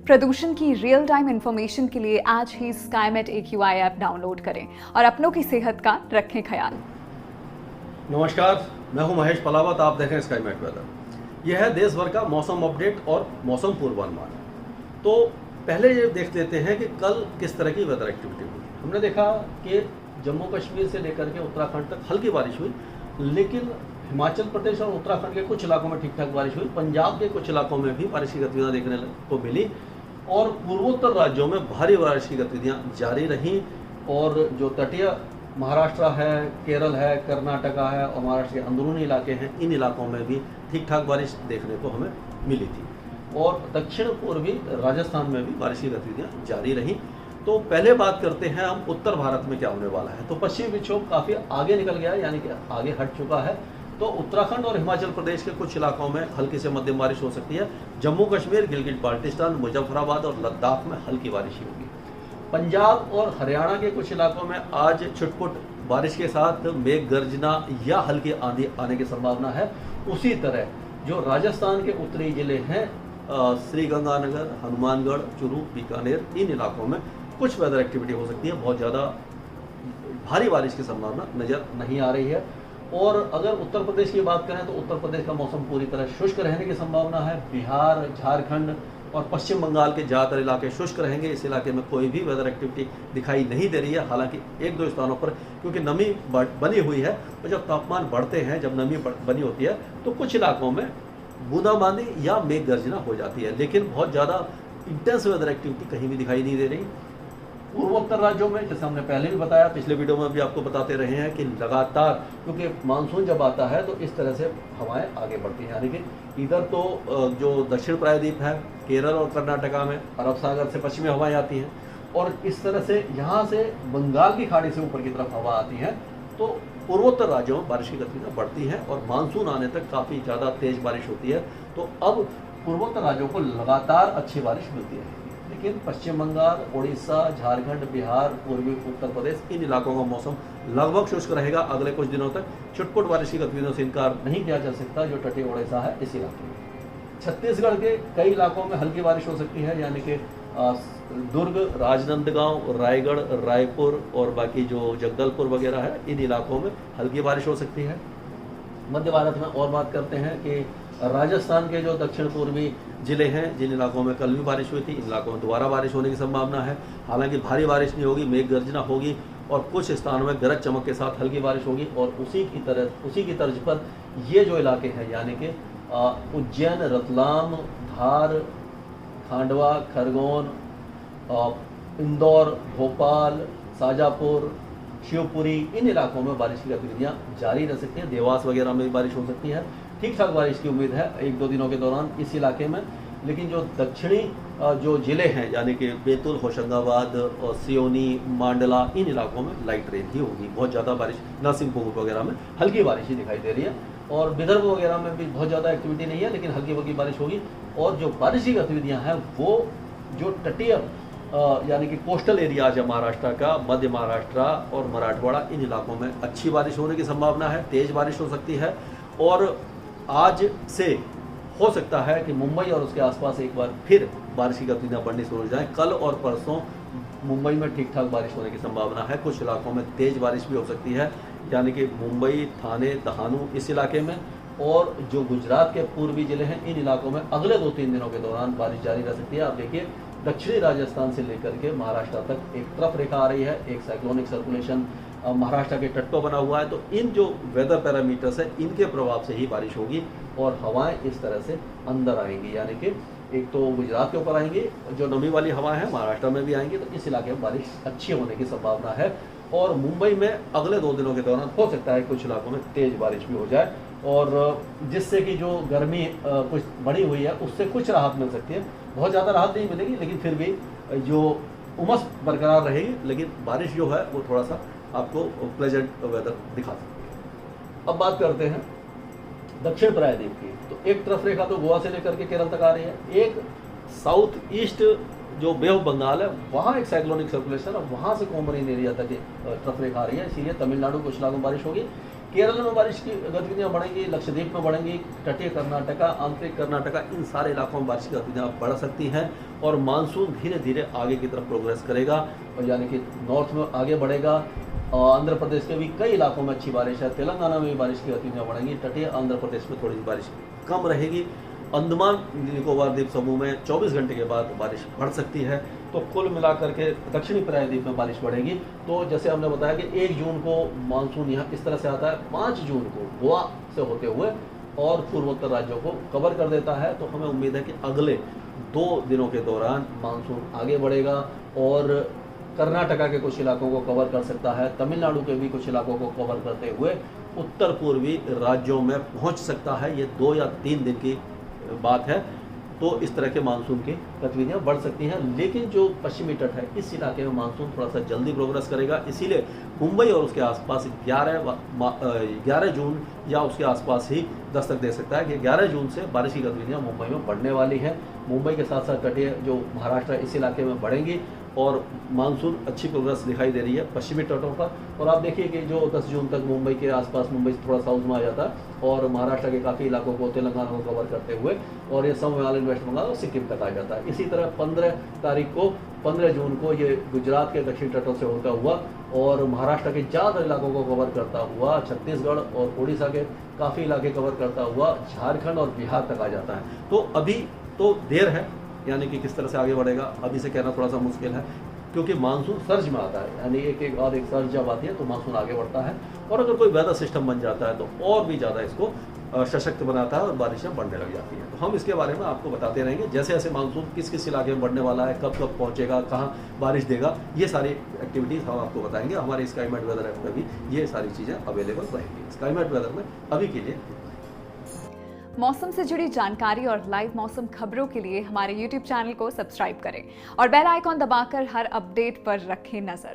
प्रदूषण की real time information के लिए आज ही स्काईमेट AQI ऐप डाउनलोड करें और अपनों की सेहत का रखें ख्याल। नमस्कार, मैं हूं महेश पलावत। आप देखें स्काईमेट वेदर। यह है देश भर का मौसम अपडेट और मौसम पूर्वानुमान। तो पहले ये देख लेते हैं कि कल किस तरह की वेदर एक्टिविटी हुई। हमने देखा कि जम्मू कश्मीर से लेकर के उत्तराखंड तक हल्की बारिश हुई, लेकिन हिमाचल प्रदेश और उत्तराखंड के कुछ इलाकों में ठीक ठाक बारिश हुई। पंजाब के कुछ इलाकों में भी बारिश की गतिविधियाँ देखने को मिली और पूर्वोत्तर राज्यों में भारी बारिश की गतिविधियाँ जारी रहीं। और जो तटीय महाराष्ट्र है, केरल है, कर्नाटका है और महाराष्ट्र के अंदरूनी इलाके हैं, इन इलाकों में भी ठीक ठाक बारिश देखने को हमें मिली थी। और दक्षिण पूर्वी राजस्थान में भी बारिश की गतिविधियाँ जारी रहीं। तो पहले बात करते हैं हम उत्तर भारत में क्या होने वाला है। तो पश्चिमी विक्षोभ काफ़ी आगे निकल गया है, यानी कि आगे हट चुका है। तो उत्तराखंड और हिमाचल प्रदेश के कुछ इलाकों में हल्की से मध्यम बारिश हो सकती है। जम्मू कश्मीर, गिलगित बाल्टिस्तान, मुजफ्फराबाद और लद्दाख में हल्की बारिश ही होगी। पंजाब और हरियाणा के कुछ इलाकों में आज छुटपुट बारिश के साथ मेघ गर्जना या हल्की आंधी आने की संभावना है। उसी तरह जो राजस्थान के उत्तरी जिले हैं, श्रीगंगानगर, हनुमानगढ़, चुरू, बीकानेर, इन इलाकों में कुछ वेदर एक्टिविटी हो सकती है। बहुत ज़्यादा भारी बारिश की संभावना नज़र नहीं आ रही है। और अगर उत्तर प्रदेश की बात करें तो उत्तर प्रदेश का मौसम पूरी तरह शुष्क रहने की संभावना है। बिहार, झारखंड और पश्चिम बंगाल के ज़्यादातर इलाके शुष्क रहेंगे। इस इलाके में कोई भी वेदर एक्टिविटी दिखाई नहीं दे रही है। हालांकि एक दो स्थानों पर क्योंकि नमी बनी हुई है, तो जब तापमान बढ़ते हैं, जब नमी बनी होती है, तो कुछ इलाकों में बूंदाबांदी या मेघ गर्जना हो जाती है, लेकिन बहुत ज़्यादा इंटेंस वेदर एक्टिविटी कहीं भी दिखाई नहीं दे रही। पूर्वोत्तर राज्यों में, जैसे हमने पहले भी बताया, पिछले वीडियो में भी आपको बताते रहे हैं कि लगातार, क्योंकि मानसून जब आता है तो इस तरह से हवाएं आगे बढ़ती हैं। यानी कि इधर तो जो दक्षिण प्रायद्वीप है, केरल और कर्नाटका में अरब सागर से पश्चिमी हवाएं आती हैं और इस तरह से यहाँ से बंगाल की खाड़ी से ऊपर की तरफ हवा आती है। तो पूर्वोत्तर राज्यों में बारिश की गतिविधियाँ बढ़ती हैं और मानसून आने तक काफ़ी ज़्यादा तेज बारिश होती है। तो अब पूर्वोत्तर राज्यों को लगातार अच्छी बारिश मिलती है, लेकिन पश्चिम बंगाल, उड़ीसा, झारखंड, बिहार, पूर्वी उत्तर प्रदेश, इन इलाकों का मौसम लगभग शुष्क रहेगा अगले कुछ दिनों तक। छुटपुट बारिश की गतिविधियों से इनकार नहीं किया जा सकता जो तटीय उड़ीसा है इस इलाके में। छत्तीसगढ़ के कई इलाकों में हल्की बारिश हो सकती है, यानी कि दुर्ग, राजनांदगांव, रायगढ़, रायपुर और बाकी जो जगदलपुर वगैरह है, इन इलाकों में हल्की बारिश हो सकती है। मध्य भारत में और बात करते हैं कि राजस्थान के जो दक्षिण पूर्वी जिले हैं, जिन इलाकों में कल भी बारिश हुई थी, इन इलाकों में दोबारा बारिश होने की संभावना है। हालांकि भारी बारिश नहीं होगी, मेघ गर्जना होगी और कुछ स्थानों में गरज चमक के साथ हल्की बारिश होगी। और उसी की तर्ज पर ये जो इलाके हैं, यानी कि उज्जैन, रतलाम, धार, खांडवा, खरगोन, इंदौर, भोपाल, शाजापुर, शिवपुरी, इन इलाकों में बारिश की गतिविधियाँ जारी रह सकती हैं। देवास वगैरह में भी बारिश हो सकती है। ठीक ठाक बारिश की उम्मीद है एक दो दिनों के दौरान इस इलाके में। लेकिन जो दक्षिणी जो ज़िले हैं, यानी कि बैतूल, होशंगाबाद और सियोनी, मांडला, इन इलाकों में लाइट रेन ही होगी। बहुत ज़्यादा बारिश, नरसिंहपुर वगैरह में हल्की बारिश ही दिखाई दे रही है। और विदर्भ वगैरह में भी बहुत ज़्यादा एक्टिविटी नहीं है, लेकिन हल्की फुल्की बारिश होगी। और जो बारिश की गतिविधियाँ हैं वो जो तटीय यानी कि कोस्टल एरियाज है महाराष्ट्र का, मध्य महाराष्ट्र और मराठवाड़ा, इन इलाकों में अच्छी बारिश होने की संभावना है। तेज़ बारिश हो सकती है और आज से हो सकता है कि मुंबई और उसके आसपास एक बार फिर बारिश की गतिविधियाँ बढ़नी शुरू हो जाएँ। कल और परसों मुंबई में ठीक ठाक बारिश होने की संभावना है। कुछ इलाकों में तेज़ बारिश भी हो सकती है, यानी कि मुंबई, थाने, दहानू, इस इलाके में। और जो गुजरात के पूर्वी जिले हैं, इन इलाकों में अगले 2-3 दिनों के दौरान बारिश जारी रह सकती है। आप देखिए, दक्षिणी राजस्थान से लेकर के महाराष्ट्र तक एक तरफ रेखा आ रही है, एक साइक्लोनिक सर्कुलेशन महाराष्ट्र के तट पर बना हुआ है। तो इन जो वेदर पैरामीटर्स है, इनके प्रभाव से ही बारिश होगी और हवाएं इस तरह से अंदर आएंगी, यानी कि एक तो गुजरात के ऊपर आएंगी, जो नमी वाली हवाएं हैं महाराष्ट्र में भी आएंगी। तो इस इलाके में बारिश अच्छी होने की संभावना है। और मुंबई में अगले 2 दिनों के दौरान हो सकता है कुछ इलाकों में तेज़ बारिश भी हो जाए, और जिससे कि जो गर्मी कुछ बढ़ी हुई है उससे कुछ राहत मिल सकती है। बहुत ज़्यादा राहत नहीं मिलेगी, लेकिन फिर भी जो उमस बरकरार रहेगी, लेकिन बारिश जो है वो थोड़ा सा आपको प्लेजेंट वेदर दिखा सकती है। अब बात करते हैं दक्षिण प्रायद्वीप की। तो एक तरफ रेखा तो गोवा से लेकर के केरल तक आ रही है, एक साउथ ईस्ट जो बे ऑफ बंगाल है, वहाँ एक साइक्लोनिक सर्कुलेशन और वहाँ से कोमरीन एरिया तक तरफ रेखा आ रही है। इसीलिए तमिलनाडु कुछ इलाकों में बारिश होगी। केरल में बारिश की गतिविधियां बढ़ेंगी, लक्षद्वीप में बढ़ेंगी, तटीय कर्नाटका, आंतरिक कर्नाटका, इन सारे इलाकों में बारिश की गतिविधियां बढ़ सकती हैं और मानसून धीरे धीरे आगे की तरफ प्रोग्रेस करेगा और यानी कि नॉर्थ में आगे बढ़ेगा। आंध्र प्रदेश के भी कई इलाकों में अच्छी बारिश है, तेलंगाना में भी बारिश की गतिविधियां बढ़ेंगी, तटीय आंध्र प्रदेश में थोड़ी सी बारिश कम रहेगी। अंडमान निकोबार द्वीप समूह में 24 घंटे के बाद बारिश बढ़ सकती है। तो कुल मिलाकर के दक्षिणी प्रायद्वीप में बारिश बढ़ेगी। तो जैसे हमने बताया कि 1 जून को मानसून यहाँ इस तरह से आता है, 5 जून को गोवा से होते हुए और पूर्वोत्तर राज्यों को कवर कर देता है। तो हमें उम्मीद है कि अगले 2 दिनों के दौरान मानसून आगे बढ़ेगा और कर्नाटका के कुछ इलाकों को कवर कर सकता है, तमिलनाडु के भी कुछ इलाकों को कवर करते हुए उत्तर पूर्वी राज्यों में पहुँच सकता है। ये 2 या 3 दिन की बात है। तो इस तरह के मानसून की गतिविधियां बढ़ सकती हैं, लेकिन जो पश्चिमी तट है इस इलाके में मानसून थोड़ा सा जल्दी प्रोग्रेस करेगा। इसीलिए मुंबई और उसके आसपास 11 जून या उसके आसपास ही दस्तक दे सकता है कि 11 जून से बारिश की गतिविधियां मुंबई में बढ़ने वाली हैं। मुंबई के साथ साथ तटीय जो महाराष्ट्र है इस इलाके में बढ़ेंगी और मानसून अच्छी प्रोग्रेस दिखाई दे रही है पश्चिमी तटों पर। और आप देखिए कि जो 10 जून तक मुंबई के आसपास, मुंबई से थोड़ा साउथ में आ जाता है और महाराष्ट्र के काफ़ी इलाकों को, तेलंगाना को कवर करते हुए और ये सब हिमालयन, वेस्ट बंगाल और सिक्किम तक आ जाता है। इसी तरह 15 जून को ये गुजरात के दक्षिण तटों से होता हुआ और महाराष्ट्र के ज़्यादातर इलाकों को कवर करता हुआ, छत्तीसगढ़ और उड़ीसा के काफ़ी इलाके कवर करता हुआ झारखंड और बिहार तक आ जाता है। तो अभी तो देर है, यानी कि किस तरह से आगे बढ़ेगा अभी से कहना थोड़ा सा मुश्किल है, क्योंकि मानसून सर्ज में आता है, यानी एक सर्ज जब आती है तो मानसून आगे बढ़ता है और अगर कोई वेदर सिस्टम बन जाता है तो और भी ज़्यादा इसको सशक्त बनाता है और बारिशें बढ़ने लग जाती हैं। तो हम इसके बारे में आपको बताते रहेंगे जैसे जैसे मानसून किस किस इलाके में बढ़ने वाला है, कब कब पहुंचेगा, कहाँ बारिश देगा, ये सारी एक्टिविटीज़ हम आपको बताएंगे। हमारे स्काईमेट वेदर ऐप पर भी ये सारी चीज़ें अवेलेबल रहेंगी। स्काईमेट वेदर में अभी के लिए मौसम से जुड़ी जानकारी और लाइव मौसम खबरों के लिए हमारे YouTube चैनल को सब्सक्राइब करें और बेल आइकॉन दबाकर हर अपडेट पर रखें नजर।